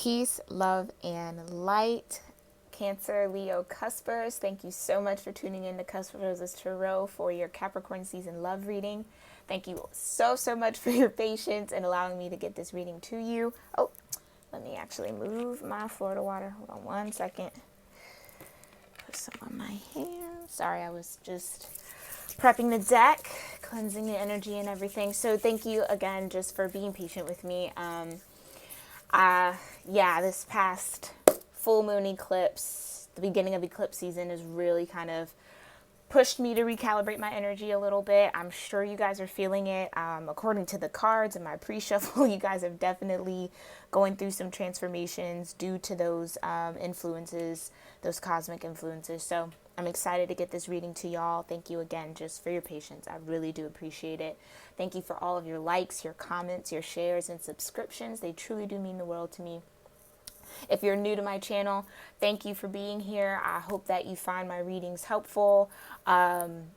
Peace, love, and light. Cancer, Leo, Cuspers. Thank you so much for tuning in to Cuspers Tarot for your Capricorn season love reading. Thank you so much for your patience and allowing me to get this reading to you. Oh, let me actually move my Florida water. Hold on one second. Put some on my hands. Sorry, I was just prepping the deck, cleansing the energy and everything. So thank you again just for being patient with me. This past full moon eclipse, the beginning of eclipse season, has really kind of pushed me to recalibrate my energy a little bit. I'm sure you guys are feeling it. According to the cards and my pre-shuffle, you guys are definitely going through some transformations due to those influences, those cosmic influences. So I'm excited to get this reading to y'all. Thank you again just for your patience. I really do appreciate it. Thank you for all of your likes, your comments, your shares, and subscriptions. They truly do mean the world to me. If you're new to my channel, thank you for being here. I hope that you find my readings helpful. And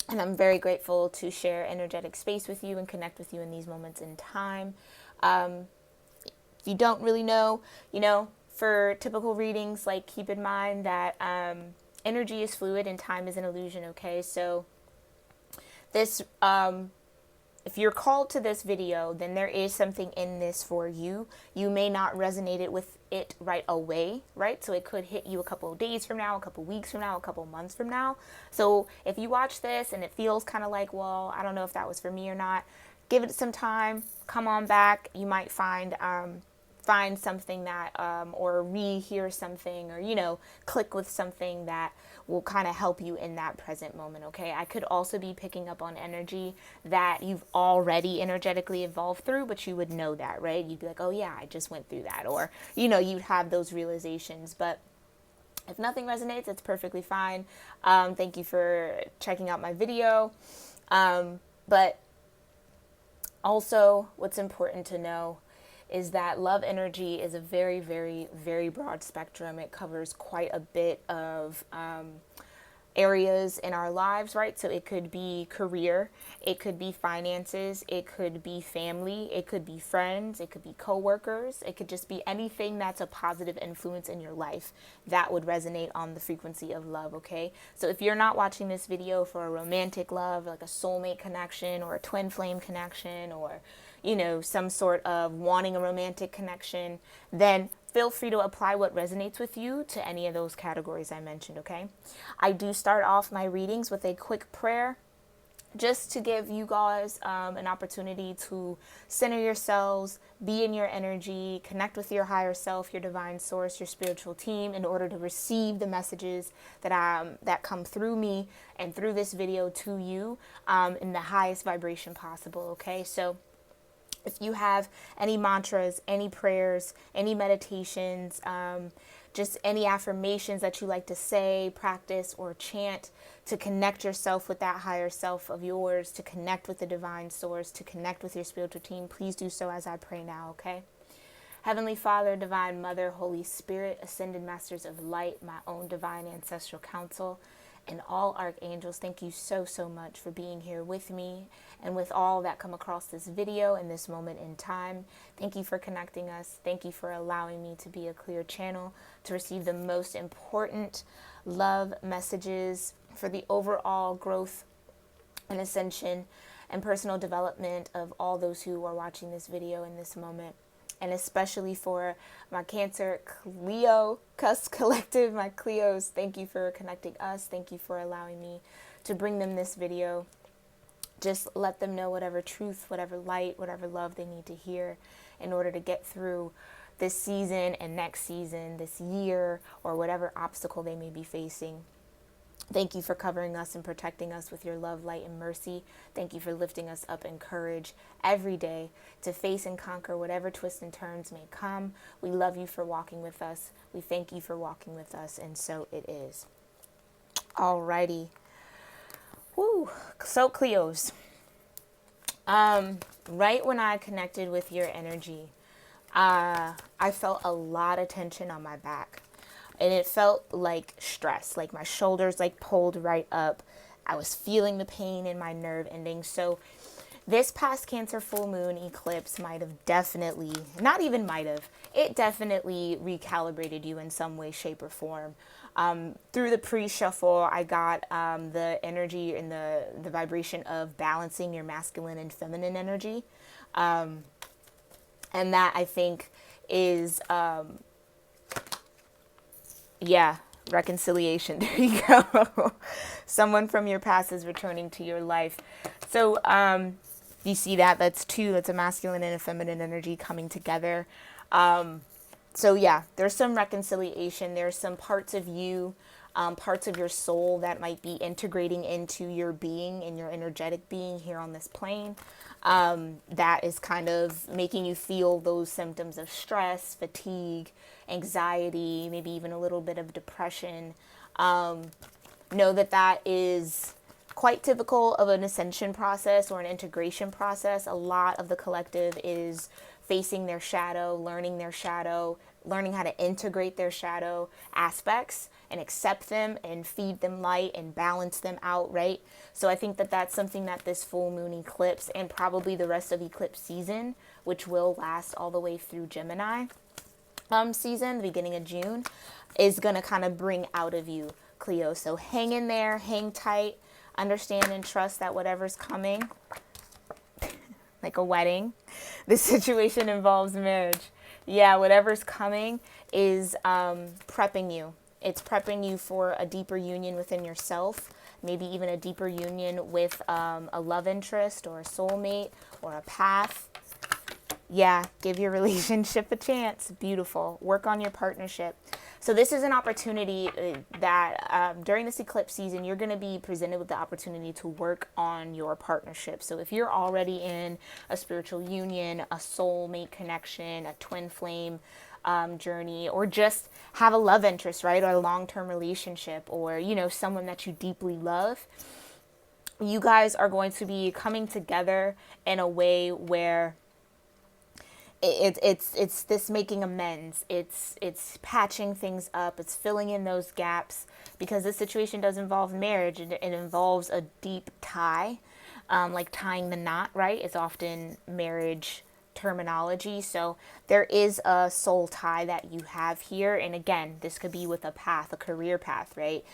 I'm very grateful to share energetic space with you and connect with you in these moments in time. If you don't really know, for typical readings, like, keep in mind that energy is fluid and time is an illusion, okay? So this, if you're called to this video, then there is something in this for you. You may not resonate it with it right away, right? So it could hit you a couple of days from now, a couple of weeks from now, a couple of months from now. So if you watch this and it feels kind of like, well, I don't know if that was for me or not, give it some time, come on back. You might find something that, or rehear something, or, click with something that will kind of help you in that present moment, okay? I could also be picking up on energy that you've already energetically evolved through, but you would know that, right? You'd be like, oh yeah, I just went through that. Or, you'd have those realizations. But if nothing resonates, it's perfectly fine. Thank you for checking out my video. But also, what's important to know is that love energy is a very, very, very broad spectrum. It covers quite a bit of areas in our lives, right? So it could be career, it could be finances, it could be family, it could be friends, it could be coworkers, it could just be anything that's a positive influence in your life that would resonate on the frequency of love, okay? So if you're not watching this video for a romantic love, like a soulmate connection or a twin flame connection, or some sort of wanting a romantic connection, then feel free to apply what resonates with you to any of those categories I mentioned, okay? I do start off my readings with a quick prayer just to give you guys an opportunity to center yourselves, be in your energy, connect with your higher self, your divine source, your spiritual team, in order to receive the messages that come through me and through this video to you in the highest vibration possible, okay? So if you have any mantras, any prayers, any meditations, just any affirmations that you like to say, practice, or chant to connect yourself with that higher self of yours, to connect with the divine source, to connect with your spiritual team, please do so as I pray now, okay? Heavenly Father, Divine Mother, Holy Spirit, Ascended Masters of Light, my own divine ancestral council, and all archangels, thank you so much for being here with me and with all that come across this video in this moment in time. Thank you for connecting us. Thank you for allowing me to be a clear channel to receive the most important love messages for the overall growth and ascension and personal development of all those who are watching this video in this moment. And especially for my Cancer, Leo, Cusp collective, my Cleos, thank you for connecting us. Thank you for allowing me to bring them this video. Just let them know whatever truth, whatever light, whatever love they need to hear in order to get through this season and next season, this year, or whatever obstacle they may be facing. Thank you for covering us and protecting us with your love, light, and mercy. Thank you for lifting us up in courage every day to face and conquer whatever twists and turns may come. We love you for walking with us. We thank you for walking with us, and so it is. Alrighty. Woo. So, Cleos. Right when I connected with your energy, I felt a lot of tension on my back. And it felt like stress, like my shoulders pulled right up. I was feeling the pain in my nerve endings. So this past Cancer full moon eclipse might have definitely, not even might have, it definitely recalibrated you in some way, shape, or form. Through the pre-shuffle, I got the energy and the vibration of balancing your masculine and feminine energy. And that, I think, is, yeah, reconciliation. There you go. Someone from your past is returning to your life. So you see that? That's two. That's a masculine and a feminine energy coming together. So yeah, there's some reconciliation. There's some parts of you, parts of your soul that might be integrating into your being and your energetic being here on this plane. That is kind of making you feel those symptoms of stress, fatigue, anxiety, maybe even a little bit of depression. Know that that is quite typical of an ascension process or an integration process. A lot of the collective is facing their shadow, learning how to integrate their shadow aspects and accept them and feed them light and balance them out, right? So I think that that's something that this full moon eclipse and probably the rest of eclipse season, which will last all the way through Gemini season, the beginning of June, is going to kind of bring out of you, Cleo. So hang in there, hang tight, understand and trust that whatever's coming, like a wedding, this situation involves marriage. Yeah, whatever's coming is prepping you. It's prepping you for a deeper union within yourself, maybe even a deeper union with a love interest or a soulmate or a path. Yeah, give your relationship a chance. Beautiful. Work on your partnership. So this is an opportunity that during this eclipse season, you're going to be presented with the opportunity to work on your partnership. So if you're already in a spiritual union, a soulmate connection, a twin flame journey, or just have a love interest, right? Or a long-term relationship, or, you know, someone that you deeply love, you guys are going to be coming together in a way where it's this making amends. It's patching things up. It's filling in those gaps, because this situation does involve marriage. It involves a deep tie, like tying the knot, right? It's often marriage terminology. So there is a soul tie that you have here. And again, this could be with a path, a career path, right?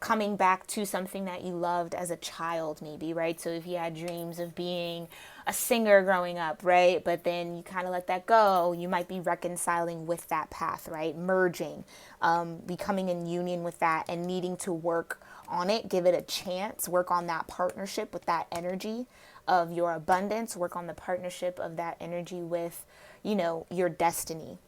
Coming back to something that you loved as a child, maybe, right? So if you had dreams of being a singer growing up, right? But then you kind of let that go, you might be reconciling with that path, right? Merging, becoming in union with that and needing to work on it, give it a chance, work on that partnership with that energy of your abundance, work on the partnership of that energy with, you know, your destiny.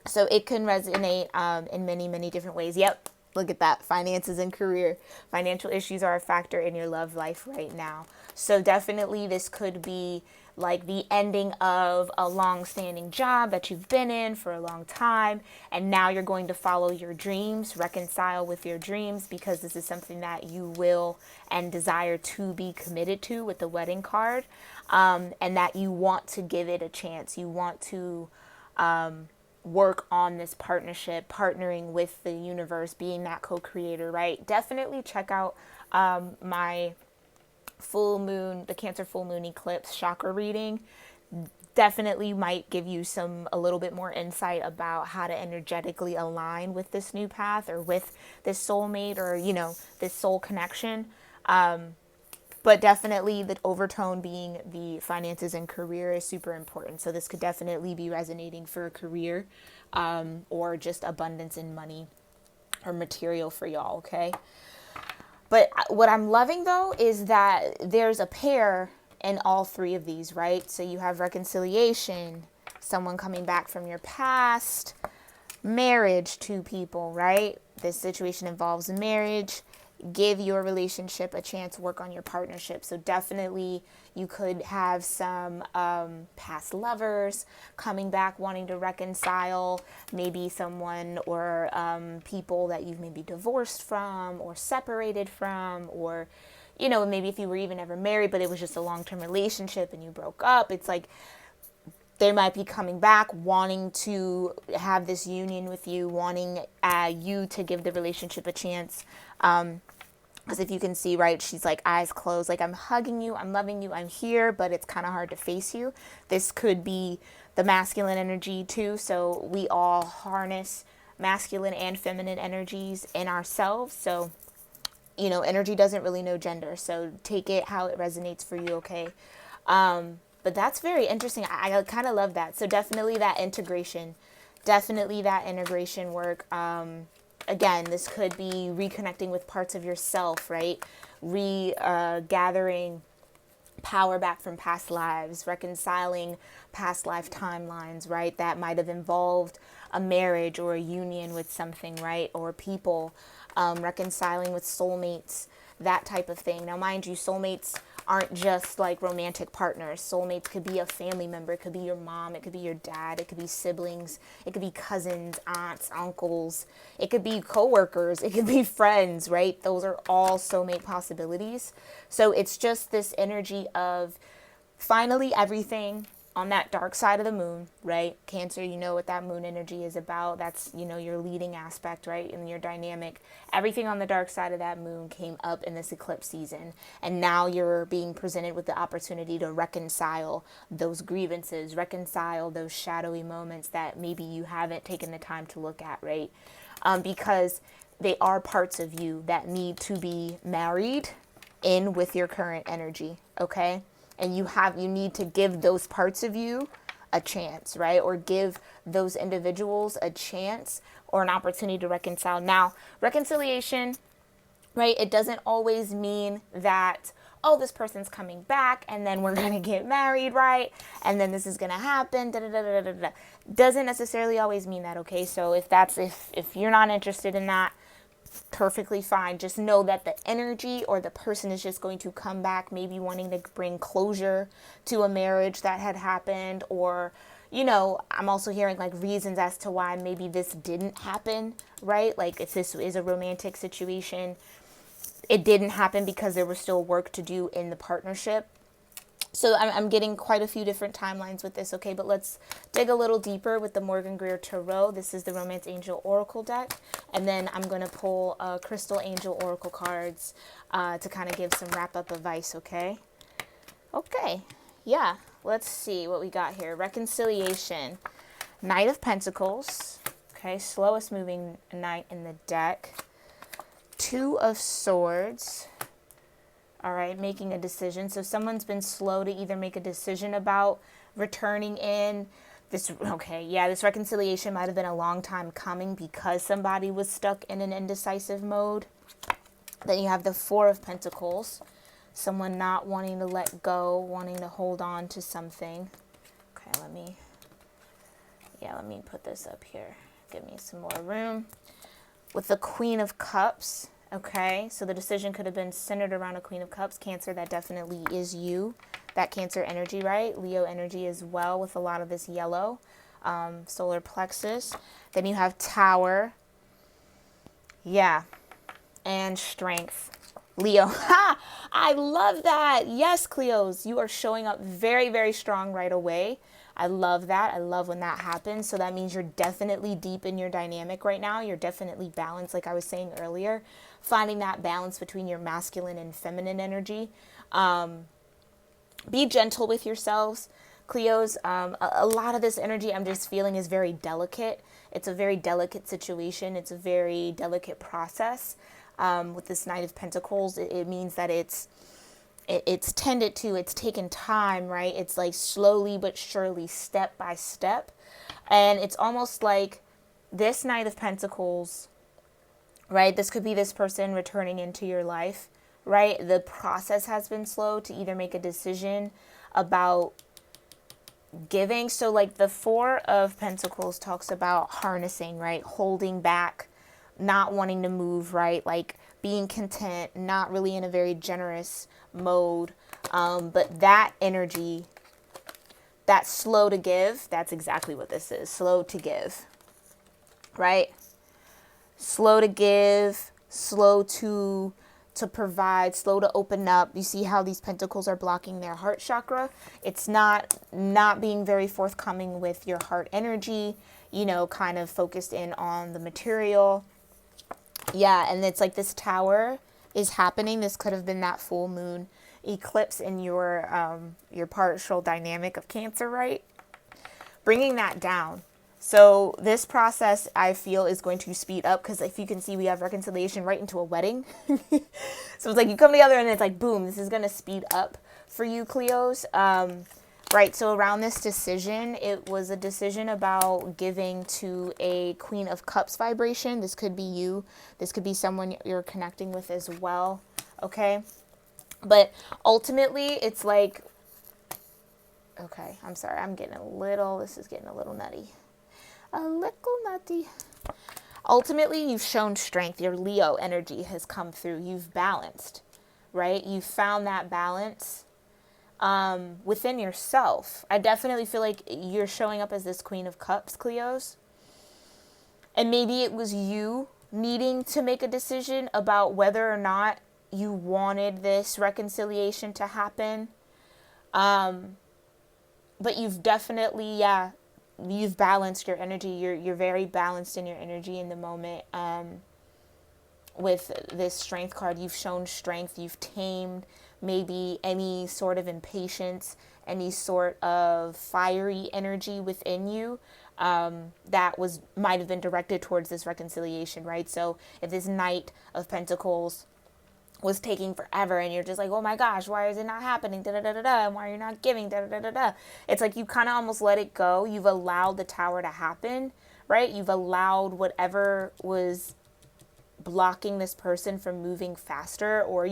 So it can resonate in many, many different ways. Yep. Look at that. Finances and career. Financial issues are a factor in your love life right now. So definitely this could be like the ending of a long-standing job that you've been in for a long time. And now you're going to follow your dreams, reconcile with your dreams, because this is something that you will and desire to be committed to with the wedding card. And that you want to give it a chance. You want to work on this partnership, partnering with the universe, being that co-creator, right? Definitely check out my full moon, the Cancer full moon eclipse chakra reading. Definitely might give you a little bit more insight about how to energetically align with this new path or with this soulmate or, you know, this soul connection. But definitely the overtone being the finances and career is super important. So this could definitely be resonating for a career or just abundance in money or material for y'all, okay? But what I'm loving, though, is that there's a pair in all three of these, right? So you have reconciliation, someone coming back from your past, marriage, two people, right? This situation involves marriage. Give your relationship a chance, work on your partnership. So definitely you could have some past lovers coming back wanting to reconcile, maybe someone or people that you've maybe divorced from or separated from, or, you know, maybe if you were even ever married, but it was just a long-term relationship and you broke up. It's like they might be coming back wanting to have this union with you, wanting you to give the relationship a chance. Because if you can see, right, she's like eyes closed, like I'm hugging you, I'm loving you, I'm here, but it's kind of hard to face you. This could be the masculine energy too. So we all harness masculine and feminine energies in ourselves. So, you know, energy doesn't really know gender. So take it how it resonates for you, okay? But that's very interesting. I kind of love that. So definitely that integration. Definitely that integration work. Again, this could be reconnecting with parts of yourself, right? Gathering power back from past lives, reconciling past life timelines, right? That might have involved a marriage or a union with something, right? Or people, reconciling with soulmates, that type of thing. Now, mind you, soulmates aren't just like romantic partners. Soulmates could be a family member. It could be your mom. It could be your dad. It could be siblings. It could be cousins, aunts, uncles. It could be coworkers. It could be friends, right? Those are all soulmate possibilities. So it's just this energy of finally everything on that dark side of the moon, right? Cancer, you know what that moon energy is about. That's, you know, your leading aspect, right? And your dynamic. Everything on the dark side of that moon came up in this eclipse season. And now you're being presented with the opportunity to reconcile those grievances, reconcile those shadowy moments that maybe you haven't taken the time to look at, right? Because they are parts of you that need to be married in with your current energy, okay? And you need to give those parts of you a chance, right? Or give those individuals a chance or an opportunity to reconcile. Now, reconciliation, right? It doesn't always mean that, oh, this person's coming back and then we're going to get married, right? And then this is going to happen. Da, da, da, da, da, da. Doesn't necessarily always mean that, okay? So if you're not interested in that, perfectly fine. Just know that the energy or the person is just going to come back, maybe wanting to bring closure to a marriage that had happened, or, you know, I'm also hearing like reasons as to why maybe this didn't happen, right? Like if this is a romantic situation, it didn't happen because there was still work to do in the partnership. So I'm getting quite a few different timelines with this, okay? But let's dig a little deeper with the Morgan Greer Tarot. This is the Romance Angel Oracle deck. And then I'm going to pull Crystal Angel Oracle cards to kind of give some wrap-up advice, okay? Okay, yeah. Let's see what we got here. Reconciliation. Knight of Pentacles. Okay, slowest moving knight in the deck. Two of Swords. All right, making a decision. So someone's been slow to either make a decision about returning in this. Okay, yeah, this reconciliation might have been a long time coming because somebody was stuck in an indecisive mode. Then you have the Four of Pentacles. Someone not wanting to let go, wanting to hold on to something. Okay, let me put this up here. Give me some more room. With the Queen of Cups. Okay, so the decision could have been centered around a Queen of Cups. Cancer, that definitely is you. That Cancer energy, right? Leo energy as well with a lot of this yellow. Solar plexus. Then you have Tower. Yeah. And Strength. Leo. Ha! I love that. Yes, Cleos. You are showing up very, very strong right away. I love that. I love when that happens. So that means you're definitely deep in your dynamic right now. You're definitely balanced, like I was saying earlier. Finding that balance between your masculine and feminine energy. Be gentle with yourselves, Cleos. A lot of this energy I'm just feeling is very delicate. It's a very delicate situation. It's a very delicate process. With this Knight of Pentacles, it means that it's tended to, it's taken time, right? It's like slowly but surely, step by step. And it's almost like this Knight of Pentacles, right? This could be this person returning into your life, right? The process has been slow to either make a decision about giving. So like the Four of Pentacles talks about harnessing, right? Holding back, not wanting to move, right? Like being content, not really in a very generous mode. But that energy, that slow to give, that's exactly what this is. Slow to give, right? Slow to give, slow to provide, slow to open up. You see how these pentacles are blocking their heart chakra? It's not being very forthcoming with your heart energy, you know, kind of focused in on the material. Yeah, and it's like this Tower is happening. This could have been that full moon eclipse in your partial dynamic of Cancer, right? Bringing that down. So this process, I feel, is going to speed up, because if you can see, we have reconciliation right into a wedding. So it's like you come together and it's like, boom, this is going to speed up for you, Cleos. Right, so around this decision, it was a decision about giving to a Queen of Cups vibration. This could be you. This could be someone you're connecting with as well, okay? But ultimately, it's like, okay, I'm sorry, this is getting a little nutty. A little nutty. Ultimately, you've shown strength. Your Leo energy has come through. You've balanced, right? You've found that balance within yourself. I definitely feel like you're showing up as this Queen of Cups, Cleos. And maybe it was you needing to make a decision about whether or not you wanted this reconciliation to happen. But you've definitely, you've balanced your energy. You're very balanced in your energy in the moment. With this strength card, you've shown strength. You've tamed maybe any sort of impatience, any sort of fiery energy within you that might have been directed towards this reconciliation, right? So if this Knight of Pentacles was taking forever and you're just like, oh my gosh, why is it not happening? Da da da da da. And why are you not giving? Da da da da da. It's like you kind of almost let it go. You've allowed the Tower to happen, right? You've allowed whatever was blocking this person from moving faster, or,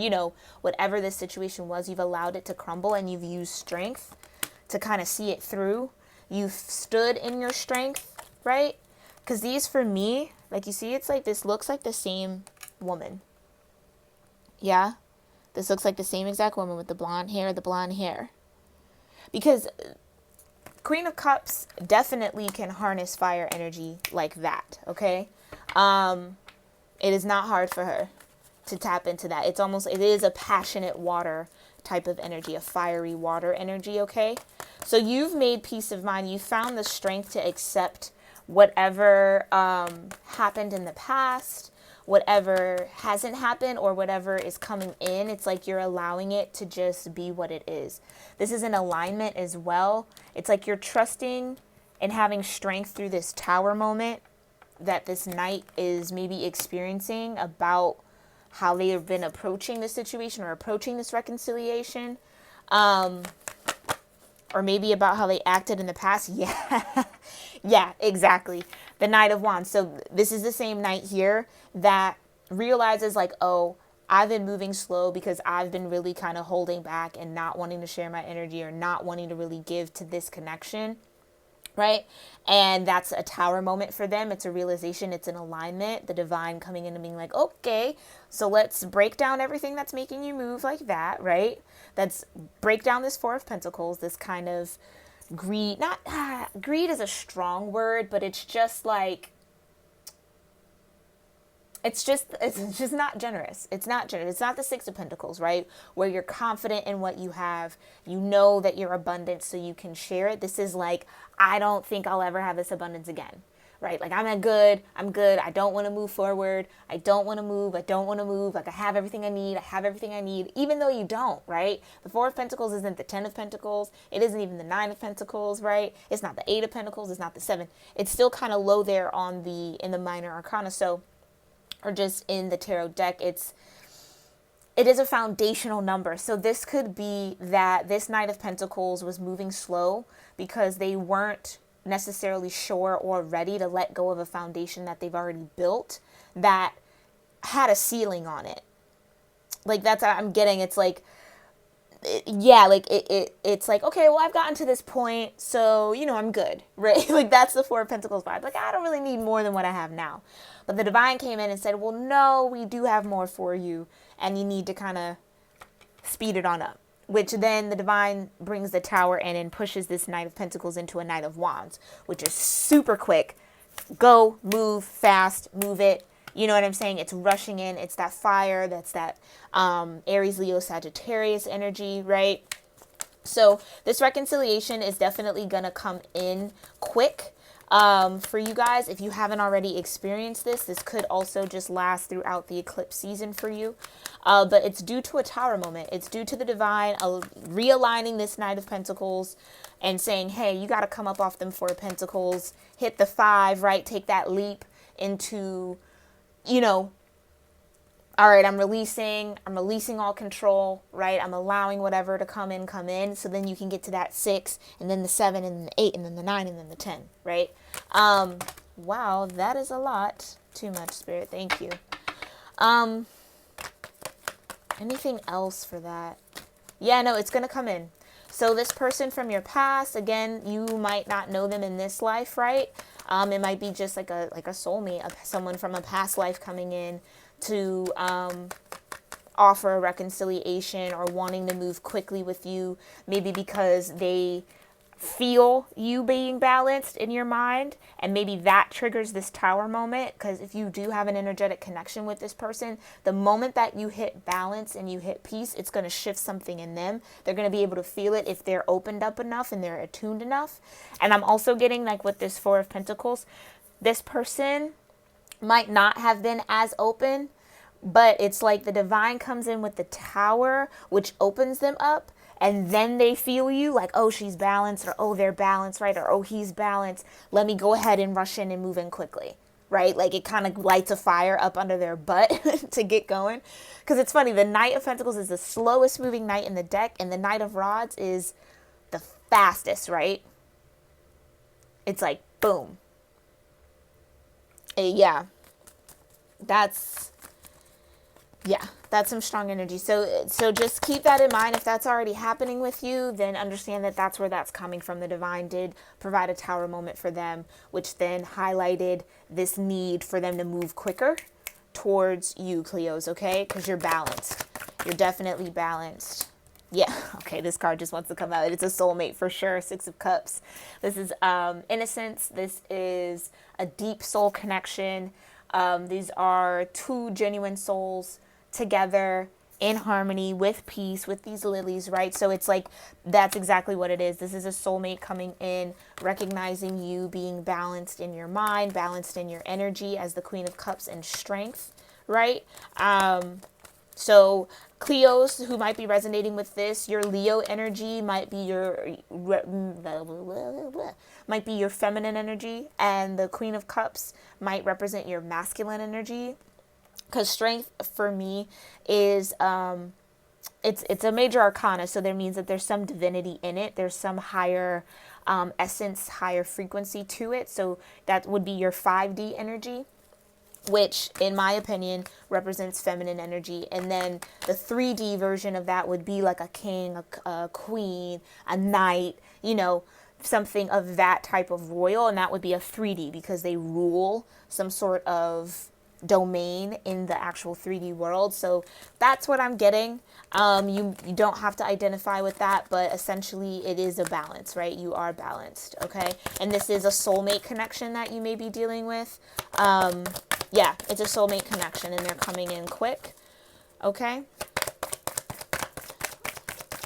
whatever this situation was, you've allowed it to crumble, and you've used strength to kind of see it through. You've stood in your strength, right? Because these, for me, like you see, it's like this looks like the same woman. Yeah, this looks like the same exact woman with the blonde hair. Because Queen of Cups definitely can harness fire energy like that, okay? It is not hard for her to tap into that. It is a passionate water type of energy, a fiery water energy, okay? So you've made peace of mind. You found the strength to accept whatever happened in the past, whatever hasn't happened, or whatever is coming in. It's like you're allowing it to just be what it is. This is an alignment as well. It's like you're trusting and having strength through this Tower moment that this Knight is maybe experiencing about how they have been approaching this situation or approaching this reconciliation. Or maybe about how they acted in the past. Yeah, yeah, exactly. The Knight of Wands. So this is the same Knight here that realizes like, oh, I've been moving slow because I've been really kind of holding back and not wanting to share my energy, or not wanting to really give to this connection. Right? And that's a Tower moment for them. It's a realization. It's an alignment. The divine coming in and being like, okay, so let's break down everything that's making you move like that, right? Let's break down this Four of Pentacles, this kind of greed. Greed is a strong word, but it's just like, it's just not generous. It's not generous. It's not the Six of Pentacles, right? Where you're confident in what you have. You know that you're abundant, so you can share it. This is like, I don't think I'll ever have this abundance again, right? Like, I'm good. I don't want to move forward. I don't want to move. Like, I have everything I need. Even though you don't, right? The Four of Pentacles isn't the Ten of Pentacles. It isn't even the Nine of Pentacles, right? It's not the Eight of Pentacles. It's not the Seven. It's still kind of low there in the minor arcana. So, or just in the tarot deck, it is a foundational number. So this could be that this Knight of Pentacles was moving slow because they weren't necessarily sure or ready to let go of a foundation that they've already built that had a ceiling on it. Like, that's what I'm getting. It's like, it's like, okay, well, I've gotten to this point, so, I'm good, right? Like, that's the Four of Pentacles vibe. Like, I don't really need more than what I have now. But the divine came in and said, well, no, we do have more for you, and you need to kind of speed it on up. Which then the divine brings the Tower in and pushes this Knight of Pentacles into a Knight of Wands, which is super quick. Go, move, fast, move it. You know what I'm saying? It's rushing in. It's that fire. That's that Aries, Leo, Sagittarius energy, right? So this reconciliation is definitely going to come in quick. For you guys, if you haven't already experienced this, this could also just last throughout the eclipse season for you. But it's due to a tower moment. It's due to the divine realigning this Knight of Pentacles and saying, hey, you got to come up off them Four of Pentacles, hit the 5, right? Take that leap into, you know, all right, I'm releasing all control, right? I'm allowing whatever to come in. So then you can get to that 6 and then the 7 and the 8 and then the 9 and then the 10, right? Wow, that is a lot. Too much, Spirit. Thank you. Anything else for that? Yeah, no, it's going to come in. So this person from your past, again, you might not know them in this life, right? It might be just like a soulmate, someone from a past life coming in to offer a reconciliation or wanting to move quickly with you, maybe because they feel you being balanced in your mind, and maybe that triggers this tower moment. Because if you do have an energetic connection with this person, the moment that you hit balance and you hit peace, it's going to shift something in them. They're going to be able to feel it if they're opened up enough and they're attuned enough. And I'm also getting, like, with this Four of Pentacles, this person might not have been as open, but it's like the divine comes in with the tower, which opens them up, and then they feel you, like, oh, she's balanced, or oh, they're balanced, right? Or oh, he's balanced. Let me go ahead and rush in and move in quickly, right? Like, it kind of lights a fire up under their butt to get going. Because it's funny, the Knight of Pentacles is the slowest moving knight in the deck, and the Knight of Rods is the fastest, right? It's like, boom. Yeah, that's some strong energy. So just keep that in mind. If that's already happening with you, then understand that that's where that's coming from. The divine did provide a tower moment for them, which then highlighted this need for them to move quicker towards you, Cleos, okay? Because you're balanced. You're definitely balanced. Yeah, okay, this card just wants to come out. It's a soulmate for sure. 6 of Cups. This is innocence. This is a deep soul connection. These are two genuine souls together in harmony with peace, with these lilies, right? So it's like, that's exactly what it is. This is a soulmate coming in, recognizing you being balanced in your mind, balanced in your energy as the Queen of Cups and strength, right? So Cleos, who might be resonating with this, your Leo energy might be your feminine energy, and the Queen of Cups might represent your masculine energy. Because strength for me is it's a major arcana, so there means that there's some divinity in it. There's some higher essence, higher frequency to it. So that would be your 5D energy, which in my opinion represents feminine energy. And then the 3D version of that would be like a king, a queen, a knight, you know, something of that type of royal. And that would be a 3D because they rule some sort of domain in the actual 3D world. So that's what I'm getting. You don't have to identify with that, but essentially it is a balance, right? You are balanced, okay? And this is a soulmate connection that you may be dealing with. Yeah, it's a soulmate connection, and they're coming in quick, okay?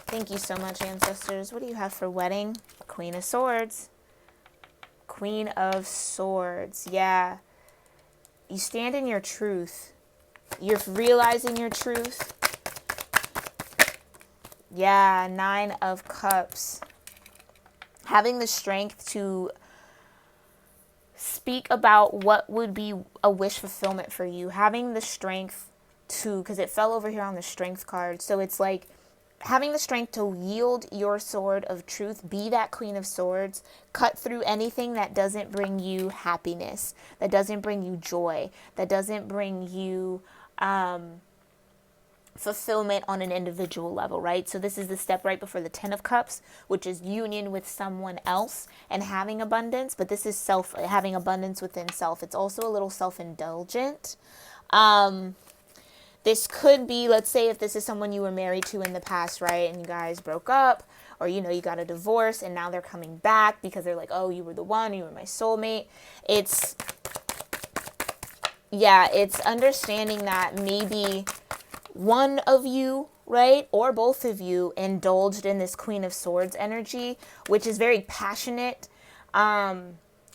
Thank you so much, ancestors. What do you have for wedding? Queen of Swords. Queen of Swords, yeah. You stand in your truth. You're realizing your truth. Yeah, 9 of Cups. Having the strength to speak about what would be a wish fulfillment for you. Having the strength to, because it fell over here on the strength card. So it's like having the strength to yield your sword of truth, be that Queen of Swords, cut through anything that doesn't bring you happiness, that doesn't bring you joy, that doesn't bring you fulfillment on an individual level, right? So this is the step right before the 10 of Cups, which is union with someone else and having abundance, but this is having abundance within self. It's also a little self-indulgent. This could be, let's say if this is someone you were married to in the past, right, and you guys broke up, or, you know, you got a divorce, and now they're coming back because they're like, oh, you were the one, you were my soulmate. It's understanding that maybe one of you, right, or both of you indulged in this Queen of Swords energy, which is very passionate.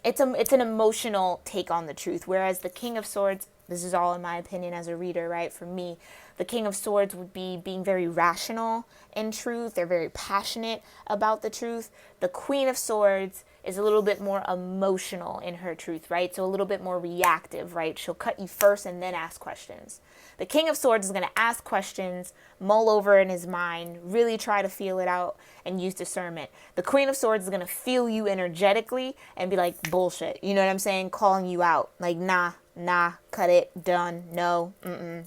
it's an emotional take on the truth. Whereas the King of Swords, this is all in my opinion as a reader, right? For me, the King of Swords would be being very rational in truth. They're very passionate about the truth. The Queen of Swords is a little bit more emotional in her truth, right? So a little bit more reactive, right? She'll cut you first and then ask questions. The King of Swords is going to ask questions, mull over in his mind, really try to feel it out and use discernment. The Queen of Swords is going to feel you energetically and be like, bullshit. You know what I'm saying? Calling you out. Like, nah, cut it, done, no,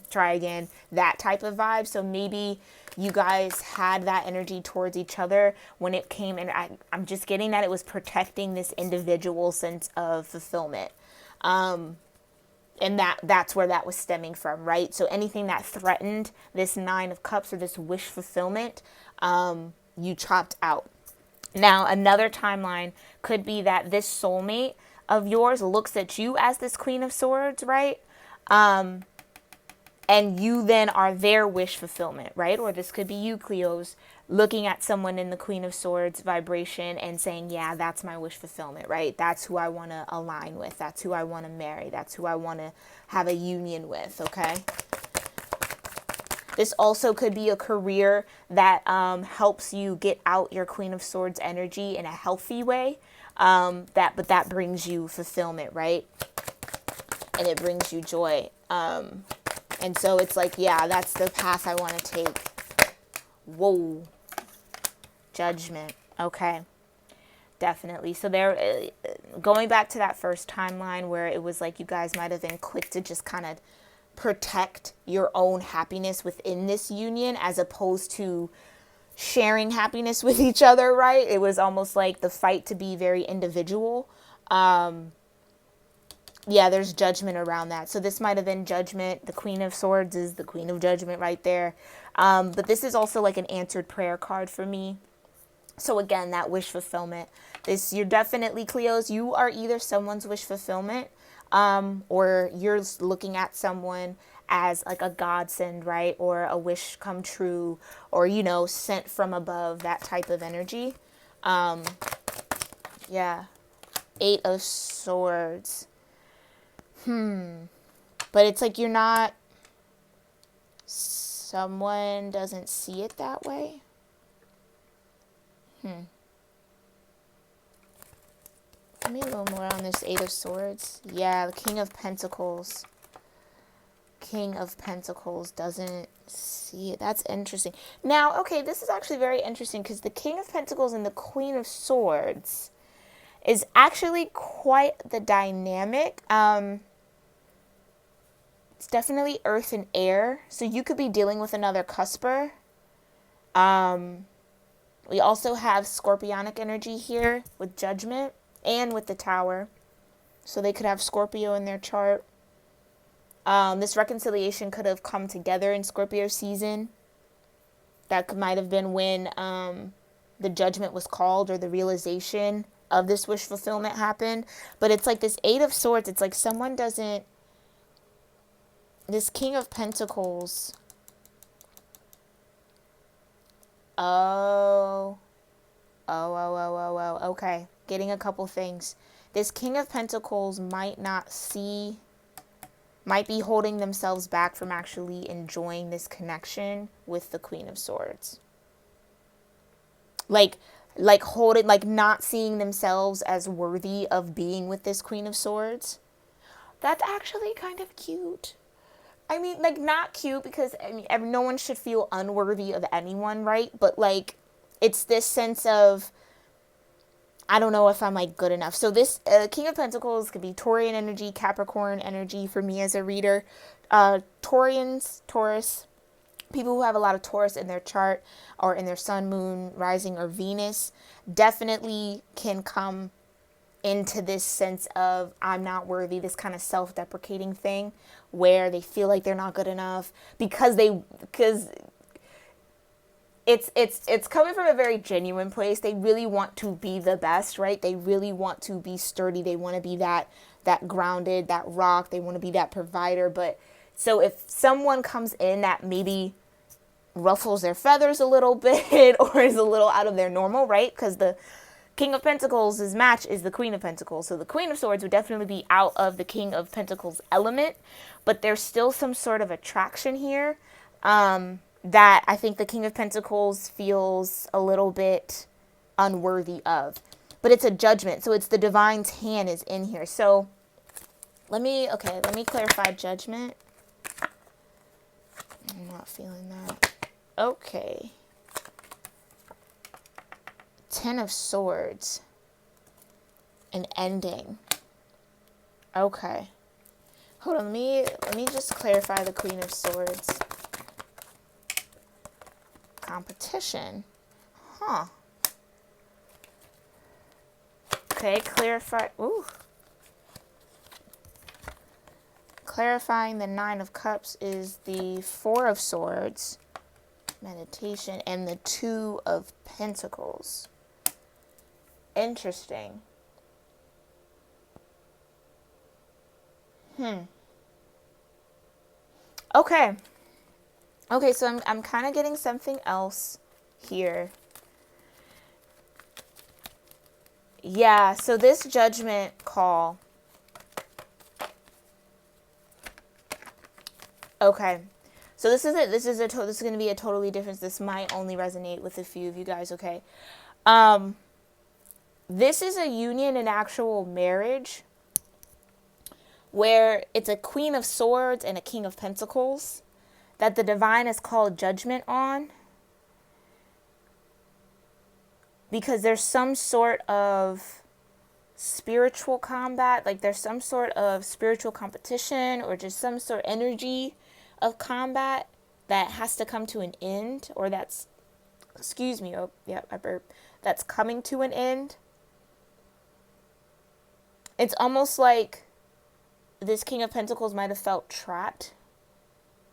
try again. That type of vibe. So maybe you guys had that energy towards each other when it came, and I'm just getting that it was protecting this individual sense of fulfillment. And that's where that was stemming from, right? So anything that threatened this Nine of Cups or this wish fulfillment, you chopped out. Now, another timeline could be that this soulmate of yours looks at you as this Queen of Swords, right? And you then are their wish fulfillment, right? Or this could be you, Cleos, looking at someone in the Queen of Swords vibration and saying, yeah, that's my wish fulfillment, right? That's who I want to align with. That's who I want to marry. That's who I want to have a union with, okay? This also could be a career that helps you get out your Queen of Swords energy in a healthy way. But that brings you fulfillment, right? And it brings you joy. And so it's like, yeah, that's the path I want to take. Whoa. Judgment. Okay. Definitely. So there, going back to that first timeline where it was like you guys might have been quick to just kind of protect your own happiness within this union as opposed to sharing happiness with each other, right? It was almost like the fight to be very individual. Yeah, there's judgment around that. So this might have been judgment. The Queen of Swords is the Queen of Judgment right there. But this is also like an answered prayer card for me. So again, that wish fulfillment. You're definitely, Cleos, you are either someone's wish fulfillment, or you're looking at someone as like a godsend, right? Or a wish come true, or, you know, sent from above, that type of energy. Yeah. 8 of Swords. But it's like you're not, someone doesn't see it that way. Give me a little more on this 8 of Swords. Yeah, the King of Pentacles. King of Pentacles doesn't see it. That's interesting. Now, okay, this is actually very interesting because the King of Pentacles and the Queen of Swords is actually quite the dynamic. It's definitely earth and air. So you could be dealing with another cusper. We also have scorpionic energy here with judgment and with the Tower. So they could have Scorpio in their chart. This reconciliation could have come together in Scorpio season. That might have been when the judgment was called or the realization of this wish fulfillment happened. But it's like this 8 of Swords. It's like someone doesn't... This King of Pentacles. Oh. Okay. Getting a couple things. This King of Pentacles might be holding themselves back from actually enjoying this connection with the Queen of Swords. Like not seeing themselves as worthy of being with this Queen of Swords. That's actually kind of cute. I mean, like, not cute because, I mean, no one should feel unworthy of anyone, right? But, like, it's this sense of, I don't know if I'm, like, good enough. So this King of Pentacles could be Taurian energy, Capricorn energy for me as a reader. Taurians, Taurus, people who have a lot of Taurus in their chart or in their sun, moon, rising, or Venus definitely can come into this sense of I'm not worthy, this kind of self-deprecating thing where they feel like they're not good enough because it's coming from a very genuine place. They really want to be the best, right? They really want to be sturdy. They want to be that grounded, that rock. They want to be that provider. But so if someone comes in that maybe ruffles their feathers a little bit or is a little out of their normal, right? Because the King of Pentacles' match is the Queen of Pentacles. So the Queen of Swords would definitely be out of the King of Pentacles element, but there's still some sort of attraction here that I think the King of Pentacles feels a little bit unworthy of. But it's a judgment. So it's the divine's hand is in here. So let me clarify judgment. I'm not feeling that. Okay. 10 of Swords. An ending. Okay. Hold on, let me just clarify the Queen of Swords. Competition. Huh. Okay, clarify. Ooh. Clarifying the 9 of Cups is the 4 of Swords, meditation, and the 2 of Pentacles. Interesting. Okay. Okay, so I'm kind of getting something else here. Yeah, so this judgment call. Okay. So this is it. This is going to be a totally different. This might only resonate with a few of you guys, okay? This is a union, an actual marriage where it's a Queen of Swords and a King of Pentacles that the divine has called judgment on, because there's some sort of spiritual combat, like there's some sort of spiritual competition or just some sort of energy of combat that has to come to an end, or that's, excuse me, oh yeah, I burped, that's coming to an end. It's almost like this King of Pentacles might have felt trapped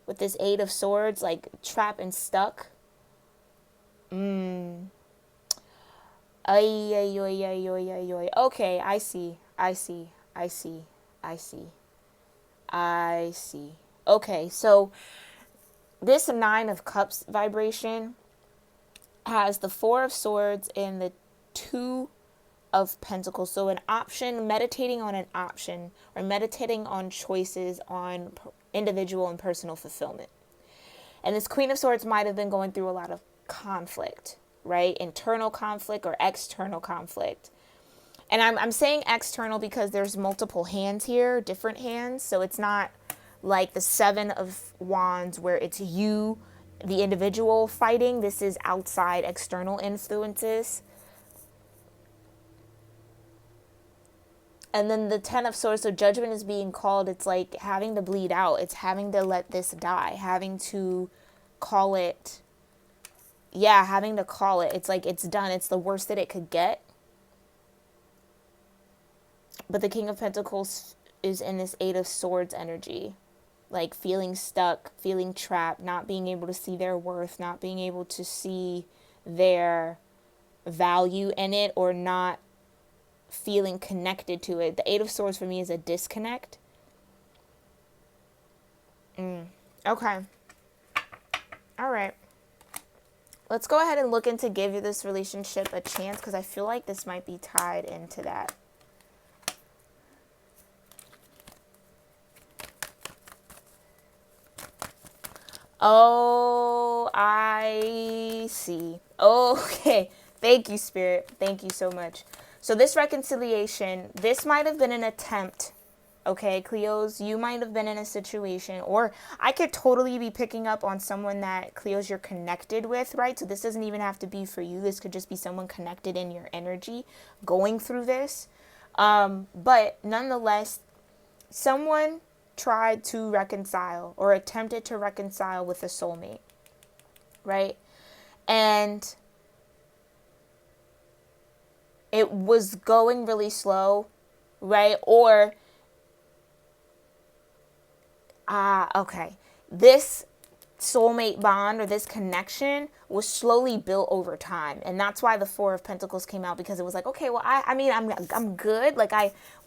with this 8 of Swords, like trapped and stuck. Okay, I see. Okay, so this 9 of Cups vibration has the 4 of Swords and the 2 of Pentacles. So an option, meditating on an option, or meditating on choices on individual and personal fulfillment. And this Queen of Swords might have been going through a lot of conflict, right? Internal conflict or external conflict. And I'm saying external because there's multiple hands here, different hands. So it's not like the 7 of Wands where it's you, the individual, fighting. This is outside external influences. And then the 10 of Swords, so judgment is being called. It's like having to bleed out. It's having to let this die, having to call it. Yeah, having to call it. It's like it's done. It's the worst that it could get. But the King of Pentacles is in this 8 of Swords energy. Like feeling stuck, feeling trapped, not being able to see their worth, not being able to see their value in it, or not feeling connected to it. The 8 of Swords for me is a disconnect. Okay. All right. Let's go ahead and look into give this relationship a chance, because I feel like this might be tied into that. Oh, I see. Okay. Thank you, Spirit. Thank you so much. So this reconciliation, this might have been an attempt, okay, Cleos, you might have been in a situation, or I could totally be picking up on someone that, Cleos, you're connected with, right? So this doesn't even have to be for you. This could just be someone connected in your energy going through this. But nonetheless, someone tried to reconcile or attempted to reconcile with a soulmate, right? And it was going really slow, right? Or, okay. This soulmate bond or this connection was slowly built over time. And that's why the Four of Pentacles came out, because it was like, okay, well, I mean, I'm good. Like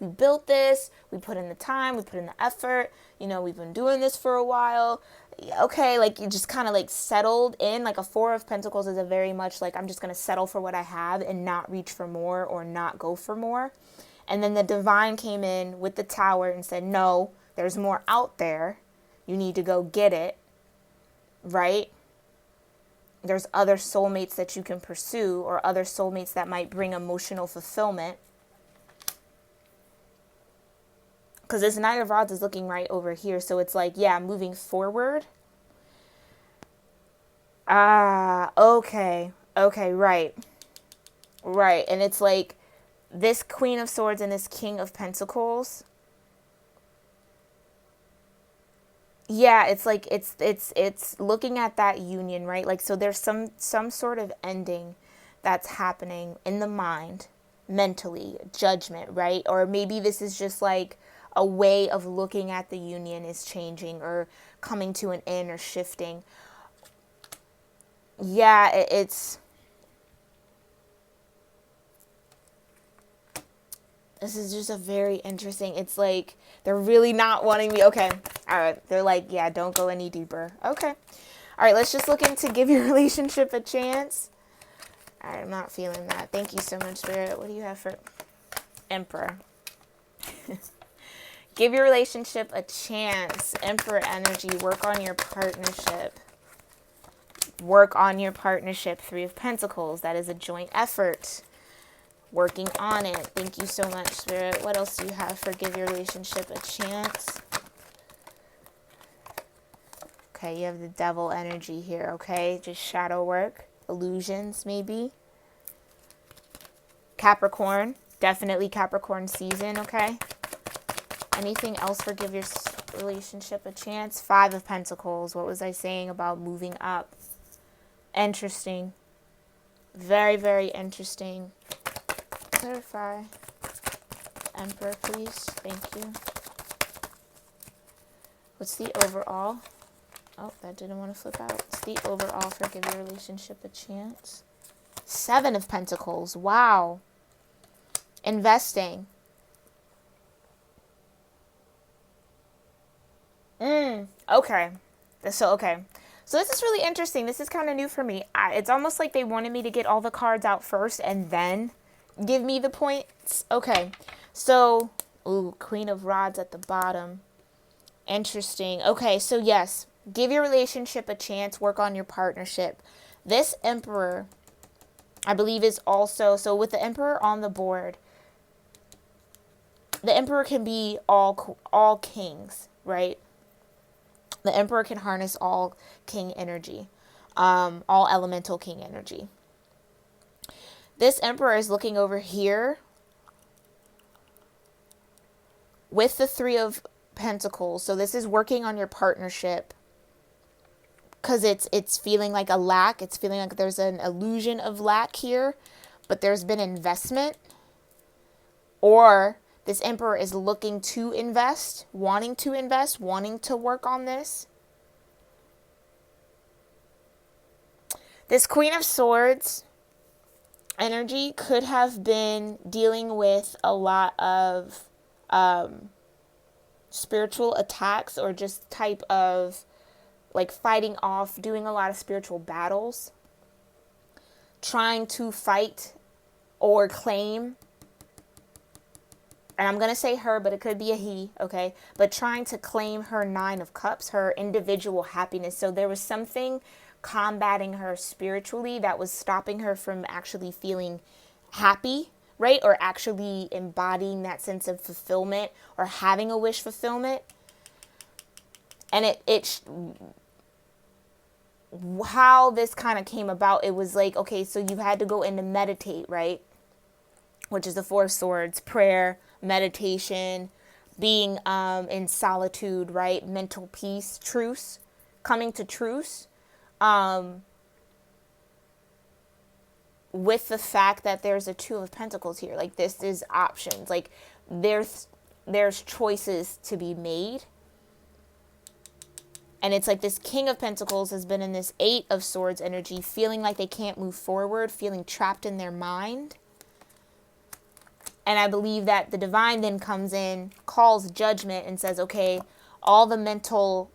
we built this, we put in the time, we put in the effort, you know, we've been doing this for a while. Okay, like you just kind of like settled in. Like a Four of Pentacles is a very much like, I'm just going to settle for what I have and not reach for more or not go for more. And then the divine came in with the Tower and said, no, there's more out there. You need to go get it. Right? There's other soulmates that you can pursue, or other soulmates that might bring emotional fulfillment. Because this Knight of Rods is looking right over here. So it's like, yeah, moving forward. Okay. Okay, right. Right. And it's like this Queen of Swords and this King of Pentacles. Yeah, it's like it's looking at that union, right? Like, so there's some sort of ending that's happening in the mind, mentally, judgment, right? Or maybe this is just like a way of looking at the union is changing or coming to an end or shifting. Yeah, it's this is just a very interesting, it's like they're really not wanting me. Okay. All right. They're like, yeah, don't go any deeper. Okay. All right. Let's just look into give your relationship a chance. All right. I'm not feeling that. Thank you so much, Spirit. What do you have for Emperor? Give your relationship a chance. Emperor energy. Work on your partnership. Work on your partnership. Three of Pentacles. That is a joint effort. Working on it. Thank you so much, Spirit. What else do you have for give your relationship a chance? Okay, you have the Devil energy here, okay? Just shadow work. Illusions, maybe. Capricorn. Definitely Capricorn season, okay? Anything else for give your relationship a chance? Five of Pentacles. What was I saying about moving up? Interesting. Very, very interesting. Clarify. Emperor, please. Thank you. What's the overall? Oh, that didn't want to flip out. What's the overall for give your relationship a chance? Seven of Pentacles. Wow. Investing. Okay. So this is really interesting. This is kind of new for me. It's almost like they wanted me to get all the cards out first and then give me the points. Okay. So, ooh, Queen of Rods at the bottom. Interesting. Okay, so yes, give your relationship a chance. Work on your partnership. This Emperor, I believe, is also, so with the Emperor on the board, the Emperor can be all kings, right? The Emperor can harness all king energy, all elemental king energy. This Emperor is looking over here with the Three of Pentacles. So this is working on your partnership because it's feeling like a lack. It's feeling like there's an illusion of lack here, but there's been investment. Or this Emperor is looking to invest, wanting to work on this. This Queen of Swords energy could have been dealing with a lot of spiritual attacks, or just type of like fighting off, doing a lot of spiritual battles, trying to fight or claim, and I'm going to say her, but it could be a he, okay, but trying to claim her Nine of Cups, her individual happiness. So there was something combating her spiritually that was stopping her from actually feeling happy, right? Or actually embodying that sense of fulfillment or having a wish fulfillment. And how this kind of came about, it was like, okay, so you had to go in to meditate, right? Which is the Four of Swords, prayer, meditation, being in solitude, right? Mental peace, truce, coming to truce. With the fact that there's a Two of Pentacles here, like this is options, like there's choices to be made. And it's like this King of Pentacles has been in this Eight of Swords energy, feeling like they can't move forward, feeling trapped in their mind. And I believe that the divine then comes in, calls judgment, and says, okay, all the mental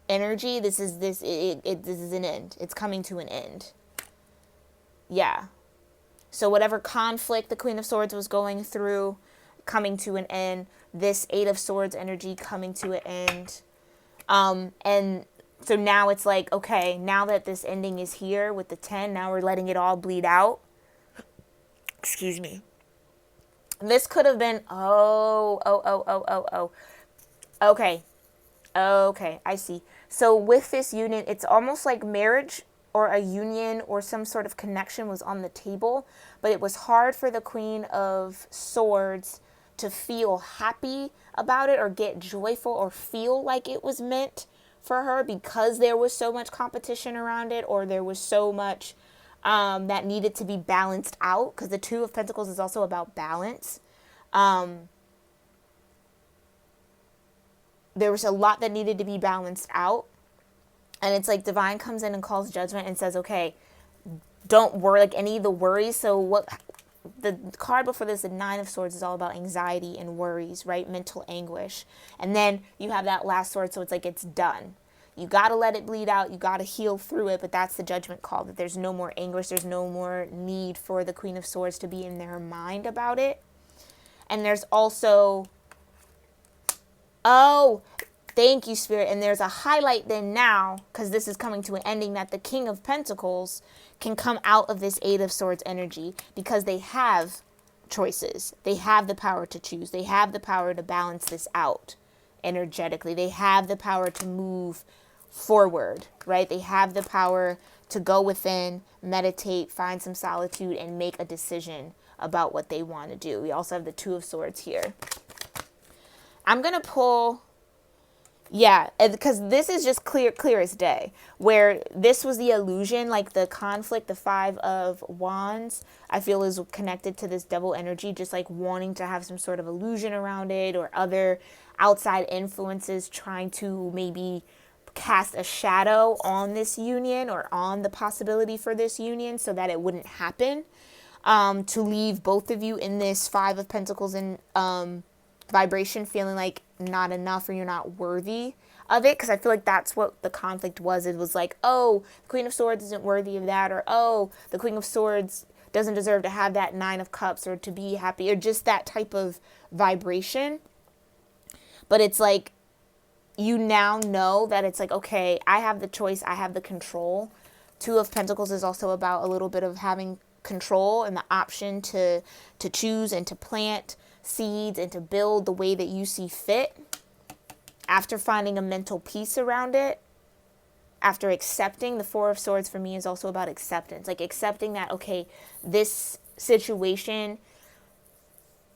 energy, this is an end. It's coming to an end. Yeah. So whatever conflict the Queen of Swords was going through, coming to an end. This Eight of Swords energy coming to an end. And so now it's like, okay, now that this ending is here with the 10, now we're letting it all bleed out. Excuse me. This could have been, okay. Okay, I see. So with this union, it's almost like marriage or a union or some sort of connection was on the table, but it was hard for the Queen of Swords to feel happy about it or get joyful or feel like it was meant for her because there was so much competition around it, or there was so much that needed to be balanced out, because the Two of Pentacles is also about balance. There was a lot that needed to be balanced out. And it's like divine comes in and calls judgment and says, okay, don't worry, like any of the worries. So what the card before this, the Nine of Swords, is all about anxiety and worries, right? Mental anguish. And then you have that last sword. So it's like, it's done. You got to let it bleed out. You got to heal through it. But that's the judgment call, that there's no more anguish. There's no more need for the Queen of Swords to be in their mind about it. And there's also, oh, thank you, Spirit. And there's a highlight then now, because this is coming to an ending, that the King of Pentacles can come out of this Eight of Swords energy because they have choices. They have the power to choose. They have the power to balance this out energetically. They have the power to move forward, right? They have the power to go within, meditate, find some solitude, and make a decision about what they want to do. We also have the Two of Swords here. I'm going to pull, yeah, because this is just clear as day, where this was the illusion, like the conflict, the Five of Wands, I feel is connected to this Devil energy, just like wanting to have some sort of illusion around it, or other outside influences trying to maybe cast a shadow on this union or on the possibility for this union so that it wouldn't happen, to leave both of you in this Five of Pentacles in vibration, feeling like not enough or you're not worthy of it. Because I feel like that's what the conflict was. It was like, oh, the Queen of Swords isn't worthy of that, or oh, the Queen of Swords doesn't deserve to have that Nine of Cups or to be happy, or just that type of vibration. But it's like, you now know that it's like, okay, I have the choice, I have the control. Two of Pentacles is also about a little bit of having control and the option to choose and to plant seeds and to build the way that you see fit, after finding a mental peace around it, after accepting. The Four of Swords for me is also about acceptance, like accepting that, okay, this situation,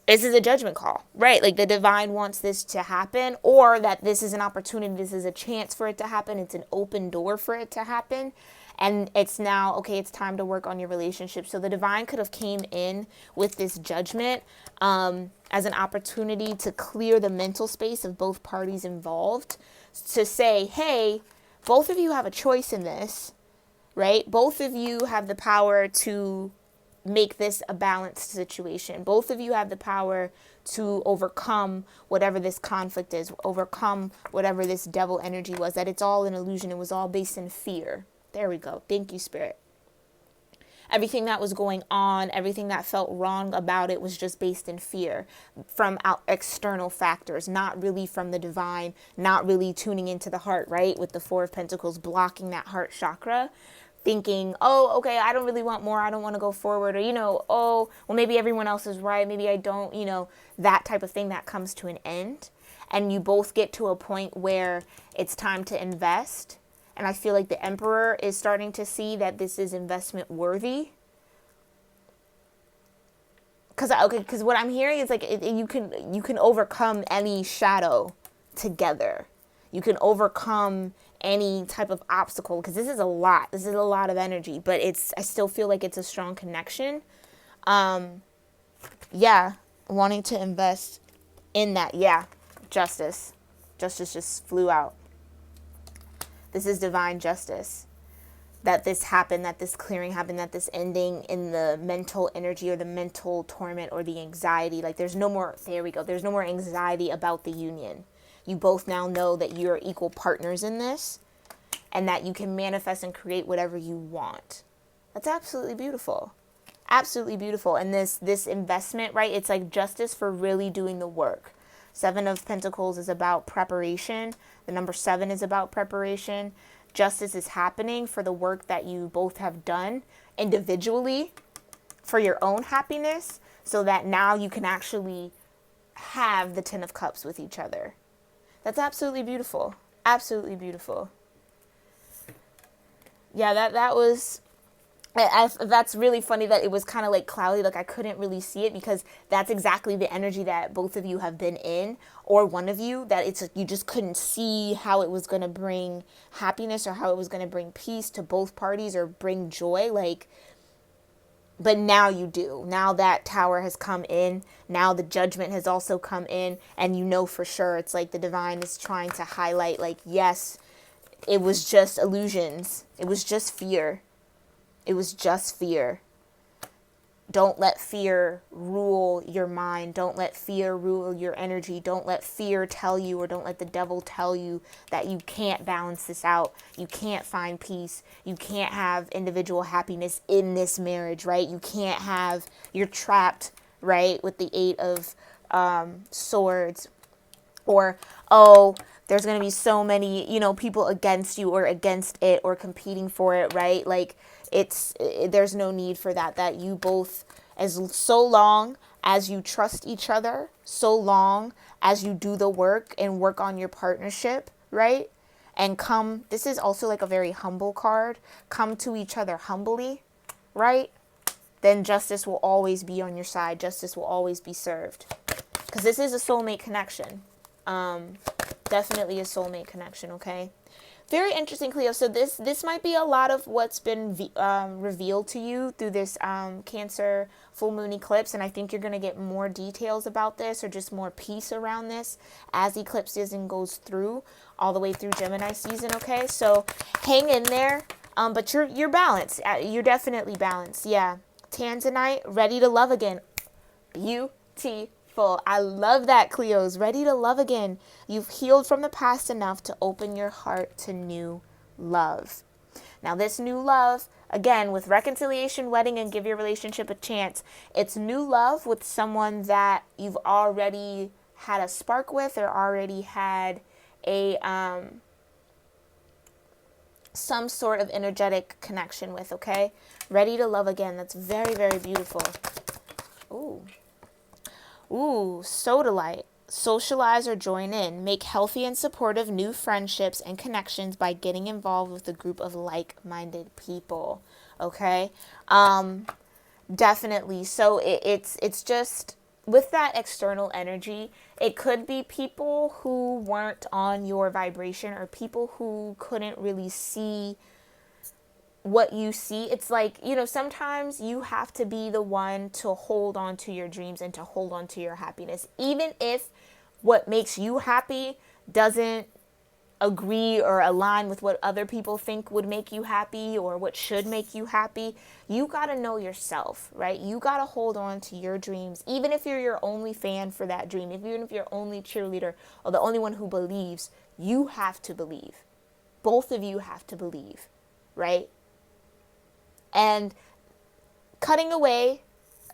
this is a judgment call, right? Like the divine wants this to happen, or that this is an opportunity, this is a chance for it to happen, it's an open door for it to happen. And it's now, okay, it's time to work on your relationship. So the divine could have came in with this judgment as an opportunity to clear the mental space of both parties involved, to say, hey, both of you have a choice in this, right? Both of you have the power to make this a balanced situation. Both of you have the power to overcome whatever this conflict is, overcome whatever this devil energy was, that it's all an illusion. It was all based in fear. There we go. Thank you, Spirit. Everything that was going on, everything that felt wrong about it was just based in fear from external factors, not really from the divine, not really tuning into the heart, right? With the Four of Pentacles blocking that heart chakra, thinking, oh, okay, I don't really want more. I don't want to go forward. Or, oh, well, maybe everyone else is right. Maybe I don't, that type of thing that comes to an end. And you both get to a point where it's time to invest. And I feel like the Emperor is starting to see that this is investment worthy. Because what I'm hearing is like you can overcome any shadow together. You can overcome any type of obstacle, because this is a lot. This is a lot of energy, but I still feel like it's a strong connection. Yeah, wanting to invest in that. Yeah, justice. Justice just flew out. This is divine justice. That this happened, that this clearing happened, that this ending in the mental energy or the mental torment or the anxiety. Like there's no more, there we go. There's no more anxiety about the union. You both now know that you're equal partners in this and that you can manifest and create whatever you want. That's absolutely beautiful. Absolutely beautiful. And this investment, right? It's like justice for really doing the work. 7 of Pentacles is about preparation. The number 7 is about preparation. Justice is happening for the work that you both have done individually for your own happiness, so that now you can actually have the 10 of Cups with each other. That's absolutely beautiful. Absolutely beautiful. Yeah, that was... that's really funny that it was kind of like cloudy, like I couldn't really see it, because that's exactly the energy that both of you have been in, or one of you, that it's you just couldn't see how it was going to bring happiness or how it was going to bring peace to both parties or bring joy, like, but now you do. Now that Tower has come in, now the Judgment has also come in, and you know for sure it's like the divine is trying to highlight, like, yes, it was just illusions, it was just fear. It was just fear. Don't let fear rule your mind. Don't let fear rule your energy. Don't let fear tell you, or don't let the devil tell you that you can't balance this out. You can't find peace. You can't have individual happiness in this marriage, right? You can't have, you're trapped, right, with the 8 of Swords. Or, oh, there's going to be so many, people against you or against it or competing for it, right? Like, there's no need for that. That you both, so long as you trust each other, so long as you do the work and work on your partnership, right? And this is also like a very humble card. Come to each other humbly, right? Then justice will always be on your side. Justice will always be served. Because this is a soulmate connection. Definitely a soulmate connection, okay? Very interesting, Cleo. So this might be a lot of what's been revealed to you through this Cancer full moon eclipse, and I think you're going to get more details about this, or just more peace around this as eclipse season goes through, all the way through Gemini season, okay? So hang in there, but you're balanced. You're definitely balanced, yeah. Tanzanite, ready to love again. Beautiful. I love that, Cleos. Ready to love again. You've healed from the past enough to open your heart to new love. Now, this new love, again, with reconciliation, wedding, and give your relationship a chance, it's new love with someone that you've already had a spark with, or already had a some sort of energetic connection with, okay? Ready to love again. That's very, very beautiful. Ooh, sodalite. Socialize or join in. Make healthy and supportive new friendships and connections by getting involved with a group of like-minded people. Okay? Definitely. So it's just with that external energy, it could be people who weren't on your vibration, or people who couldn't really see what you see. It's like, sometimes you have to be the one to hold on to your dreams and to hold on to your happiness. Even if what makes you happy doesn't agree or align with what other people think would make you happy or what should make you happy, you got to know yourself, right? You got to hold on to your dreams, even if you're your only fan for that dream, even if you're only cheerleader or the only one who believes. You have to believe. Both of you have to believe, right? And cutting away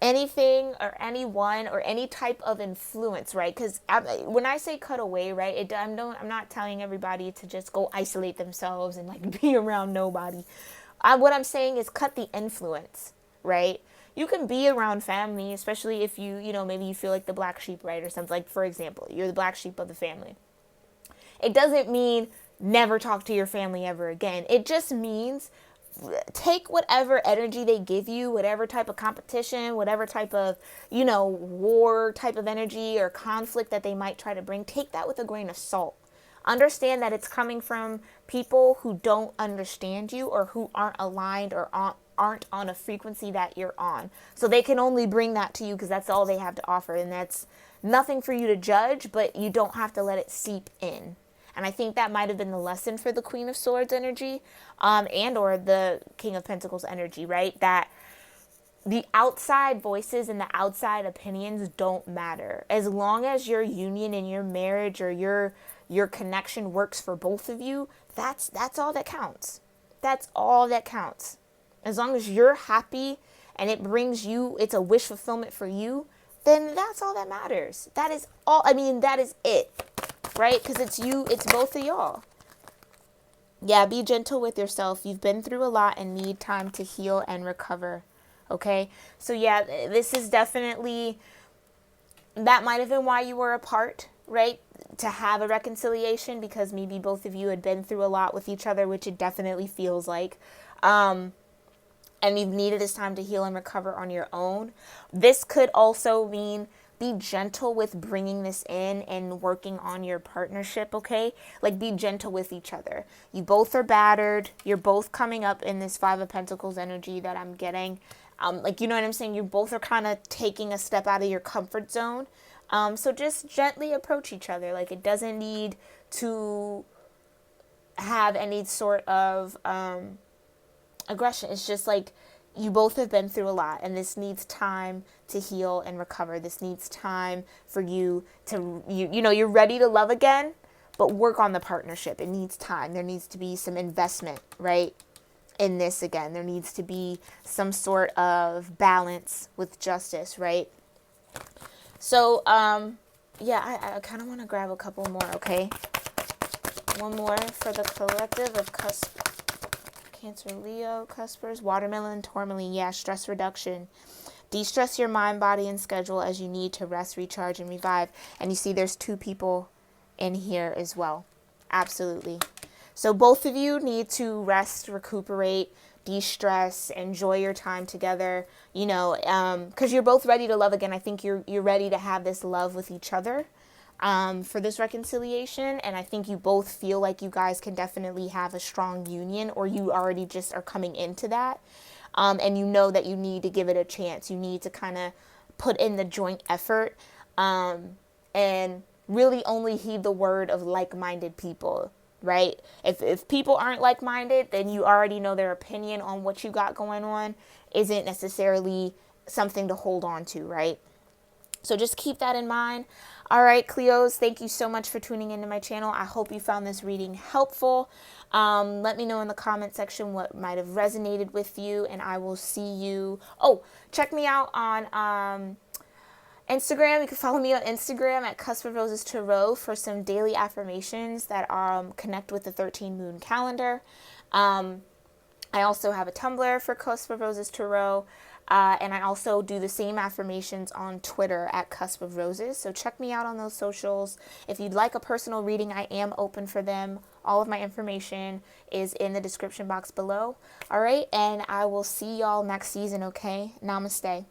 anything or anyone or any type of influence, right? Because when I say cut away, right, I'm not telling everybody to just go isolate themselves and like be around nobody. What I'm saying is cut the influence, right? You can be around family, especially if maybe you feel like the black sheep, right? Or something, like, for example, you're the black sheep of the family. It doesn't mean never talk to your family ever again. It just means take whatever energy they give you, whatever type of competition, whatever type of, war type of energy or conflict that they might try to bring, take that with a grain of salt. Understand that it's coming from people who don't understand you, or who aren't aligned, or aren't on a frequency that you're on. So they can only bring that to you because that's all they have to offer. And that's nothing for you to judge, but you don't have to let it seep in. And I think that might have been the lesson for the Queen of Swords energy, and or the King of Pentacles energy, right? That the outside voices and the outside opinions don't matter. As long as your union and your marriage or your connection works for both of you, that's all that counts. That's all that counts. As long as you're happy and it brings you, it's a wish fulfillment for you, then that's all that matters. That is all, I mean, that is it, right? Because it's you, it's both of y'all. Yeah, be gentle with yourself. You've been through a lot and need time to heal and recover. Okay? So yeah, this is definitely, that might have been why you were apart, right? To have a reconciliation, because maybe both of you had been through a lot with each other, which it definitely feels like. And you've needed this time to heal and recover on your own. This could also mean be gentle with bringing this in and working on your partnership, okay? Like, be gentle with each other. You both are battered. You're both coming up in this Five of Pentacles energy that I'm getting. Like, you know what I'm saying? You both are kind of taking a step out of your comfort zone. So just gently approach each other. Like, it doesn't need to have any sort of aggression. It's just like, you both have been through a lot, and this needs time to heal and recover. This needs time for you to, you know, you're ready to love again, but work on the partnership. It needs time. There needs to be some investment, right, in this again. There needs to be some sort of balance with justice, right? So, yeah, I kind of want to grab a couple more, okay? One more for the collective of Cusp. Cancer, Leo, Cuspers, watermelon, tourmaline. Yeah, stress reduction. De-stress your mind, body, and schedule as you need to rest, recharge, and revive. And you see there's two people in here as well. Absolutely. So both of you need to rest, recuperate, de-stress, enjoy your time together, you know, because you're both ready to love again. I think you're ready to have this love with each other. For this reconciliation, and I think you both feel like you guys can definitely have a strong union, or you already just are coming into that, and you know that you need to give it a chance. You need to kind of put in the joint effort, and really only heed the word of like-minded people, right? If people aren't like-minded, then you already know their opinion on what you got going on isn't necessarily something to hold on to, right? So just keep that in mind. All right, Cleos, thank you so much for tuning into my channel. I hope you found this reading helpful. Let me know in the comment section what might have resonated with you, and I will see you. Oh, check me out on Instagram. You can follow me on Instagram at Cusp of Roses Tarot for some daily affirmations that connect with the 13 moon calendar. I also have a Tumblr for Cusp of Roses Tarot. And I also do the same affirmations on Twitter at Cusp of Roses. So check me out on those socials. If you'd like a personal reading, I am open for them. All of my information is in the description box below. All right, and I will see y'all next season, okay? Namaste.